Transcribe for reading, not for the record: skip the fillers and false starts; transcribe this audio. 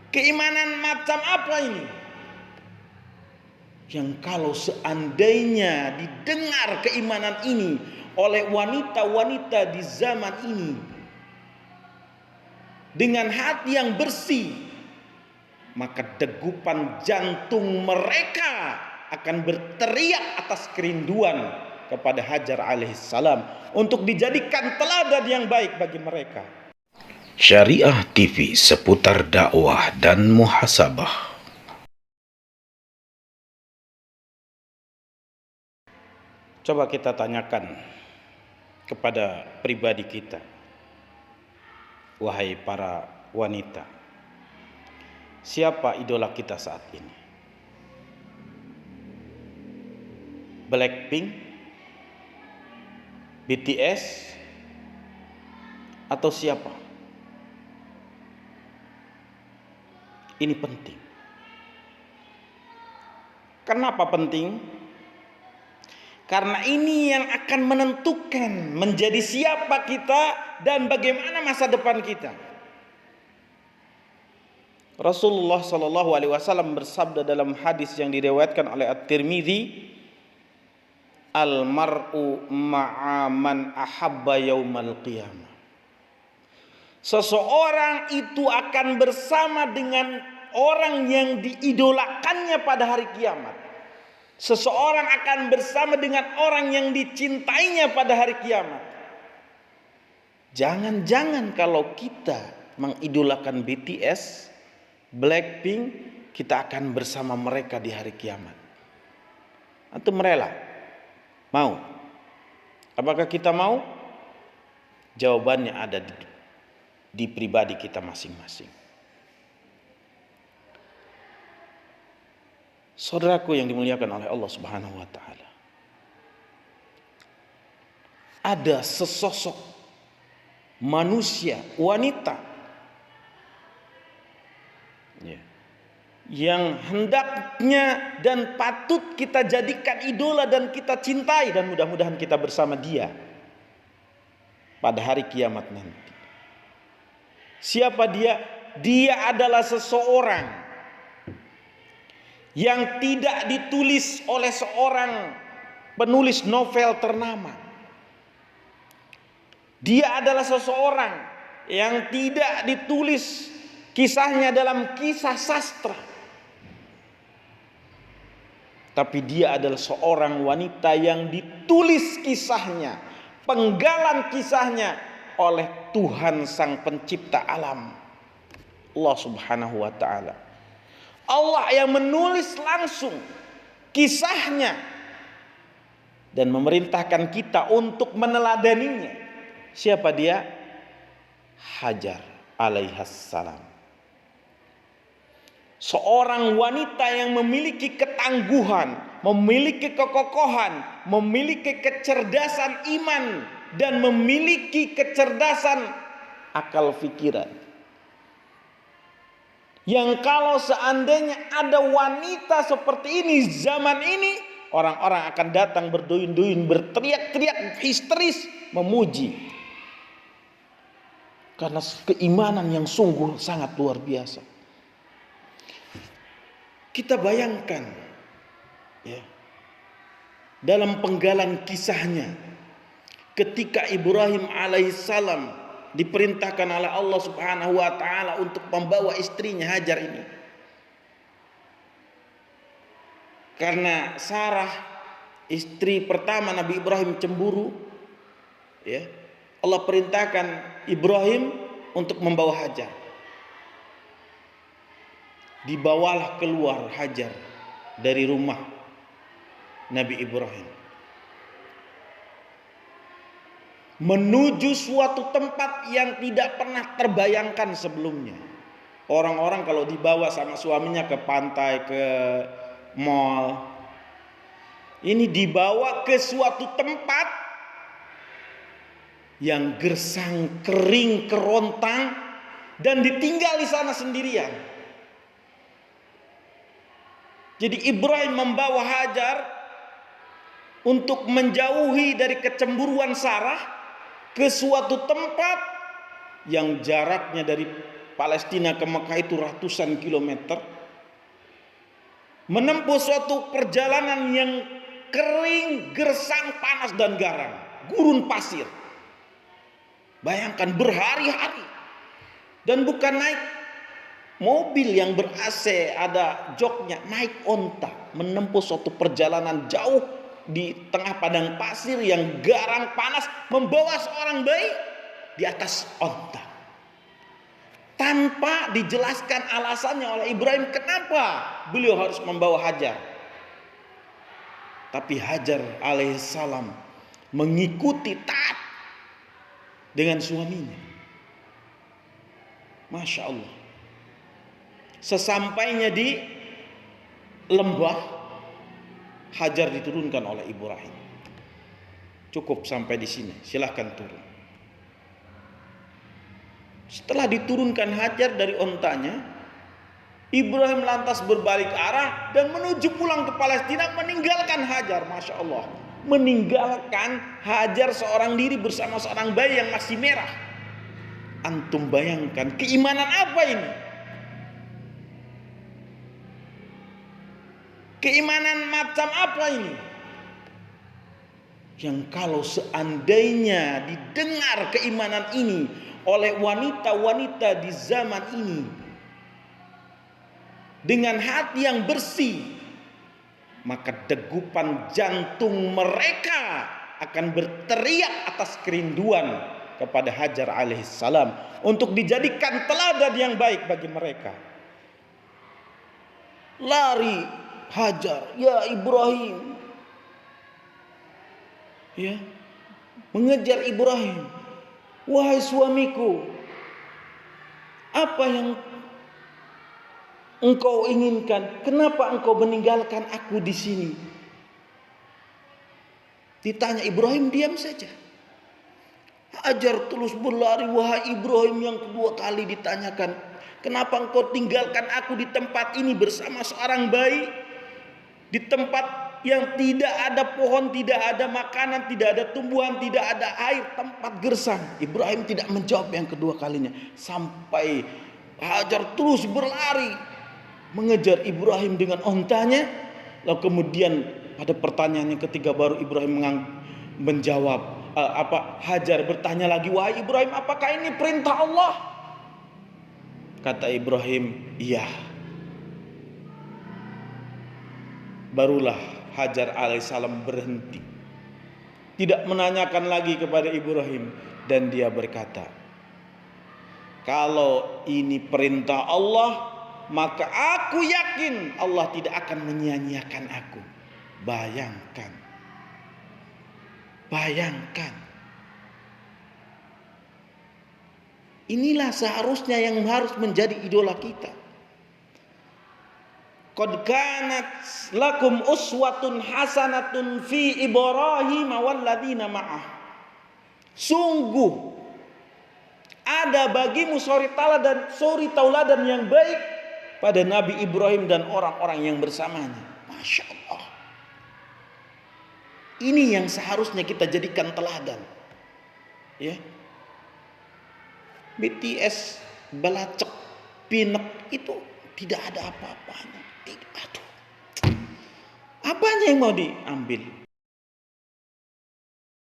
Keimanan macam apa ini? Yang kalau seandainya didengar keimanan ini oleh wanita-wanita di zaman ini dengan hati yang bersih, maka degupan jantung mereka akan berteriak atas kerinduan kepada Hajar alaihissalam untuk dijadikan teladan yang baik bagi mereka. Syariah TV seputar dakwah dan muhasabah. Coba kita tanyakan kepada pribadi kita, wahai para wanita, siapa idola kita saat ini? Blackpink, BTS, atau siapa? Ini penting. Kenapa penting? Karena ini yang akan menentukan menjadi siapa kita dan bagaimana masa depan kita. Rasulullah Shallallahu Alaihi Wasallam bersabda dalam hadis yang diriwayatkan oleh At-Tirmidzi, "Al-mar'u ma'a man ahabba yaumal qiyamah." Seseorang itu akan bersama dengan orang yang diidolakannya pada hari kiamat. Seseorang akan bersama dengan orang yang dicintainya pada hari kiamat. Jangan-jangan kalau kita mengidolakan BTS, Blackpink, kita akan bersama mereka di hari kiamat. Antum rela? Mau? Apakah kita mau? Jawabannya ada di pribadi kita masing-masing. Saudaraku yang dimuliakan oleh Allah Subhanahu wa taala. Ada sesosok manusia, wanita yang hendaknya dan patut kita jadikan idola dan kita cintai, dan mudah-mudahan kita bersama dia pada hari kiamat nanti. Siapa dia? Dia adalah seseorang yang tidak ditulis oleh seorang penulis novel ternama. Dia adalah seseorang yang tidak ditulis kisahnya dalam kisah sastra. Tapi dia adalah seorang wanita yang ditulis kisahnya, penggalan kisahnya oleh Tuhan Sang Pencipta alam, Allah Subhanahu wa taala. Allah yang menulis langsung kisahnya dan memerintahkan kita untuk meneladaninya. Siapa dia? Hajar alaihassalam. Seorang wanita yang memiliki ketangguhan, memiliki kekokohan, memiliki kecerdasan iman, dan memiliki kecerdasan akal pikiran. Yang kalau seandainya ada wanita seperti ini zaman ini, orang-orang akan datang berduyun-duyun, berteriak-teriak histeris memuji. Karena keimanan yang sungguh sangat luar biasa. Kita bayangkan ya, dalam penggalan kisahnya ketika Ibrahim alaihissalam diperintahkan oleh Allah Subhanahu wa taala untuk membawa istrinya Hajar ini. Karena Sarah, istri pertama Nabi Ibrahim, cemburu, ya. Allah perintahkan Ibrahim untuk membawa Hajar. Dibawalah keluar Hajar dari rumah Nabi Ibrahim menuju suatu tempat yang tidak pernah terbayangkan sebelumnya. Orang-orang kalau dibawa sama suaminya ke pantai, ke mall, ini dibawa ke suatu tempat yang gersang, kering, kerontang, dan ditinggal di sana sendirian. Jadi Ibrahim membawa Hajar untuk menjauhi dari kecemburuan Sarah ke suatu tempat yang jaraknya dari Palestina ke Mekah itu ratusan kilometer, menempuh suatu perjalanan yang kering, gersang, panas dan garam, gurun pasir. Bayangkan berhari-hari, dan bukan naik mobil yang ber-AC ada joknya, naik onta, menempuh suatu perjalanan jauh di tengah padang pasir yang garam panas, membawa seorang bayi di atas onta, tanpa dijelaskan alasannya oleh Ibrahim kenapa beliau harus membawa Hajar. Tapi Hajar alaihissalam mengikuti taat dengan suaminya. Masya Allah. Sesampainya di lembah, Hajar diturunkan oleh Ibrahim. Cukup sampai di sini, silahkan turun. Setelah diturunkan Hajar dari ontanya, Ibrahim lantas berbalik arah dan menuju pulang ke Palestina, meninggalkan Hajar. Masya Allah, meninggalkan Hajar seorang diri bersama seorang bayi yang masih merah. Antum bayangkan keimanan apa ini? Keimanan macam apa ini? Yang kalau seandainya didengar keimanan ini oleh wanita-wanita di zaman ini dengan hati yang bersih, maka degupan jantung mereka akan berteriak atas kerinduan kepada Hajar alaihissalam untuk dijadikan teladan yang baik bagi mereka. Lari Hajar, ya Ibrahim, ya, mengejar Ibrahim. Wahai suamiku, apa yang engkau inginkan? Kenapa engkau meninggalkan aku di sini? Ditanya Ibrahim, diam saja. Hajar terus berlari. Wahai Ibrahim, yang kedua kali ditanyakan, kenapa engkau tinggalkan aku di tempat ini bersama seorang bayi, di tempat yang tidak ada pohon, tidak ada makanan, tidak ada tumbuhan, tidak ada air, tempat gersang. Ibrahim tidak menjawab yang kedua kalinya, sampai Hajar terus berlari mengejar Ibrahim dengan ontanya. Lalu kemudian pada pertanyaan yang ketiga baru Ibrahim menjawab. Hajar bertanya lagi, wahai Ibrahim, apakah ini perintah Allah? Kata Ibrahim, iya. Barulah Hajar alaihissalam berhenti, tidak menanyakan lagi kepada Ibrahim, dan dia berkata, kalau ini perintah Allah, maka aku yakin Allah tidak akan menyia-nyiakan aku. Bayangkan. Inilah seharusnya yang harus menjadi idola kita. Qad kanat lakum uswatun hasanatun fi Ibrahim walladzina ma'ah. Sungguh ada bagimu suri tauladan yang baik pada Nabi Ibrahim dan orang-orang yang bersamanya. Masya Allah. Ini yang seharusnya kita jadikan teladan. Ya. BTS, Balacek, Pinek itu tidak ada apa-apanya. Aduh. Apanya yang mau diambil?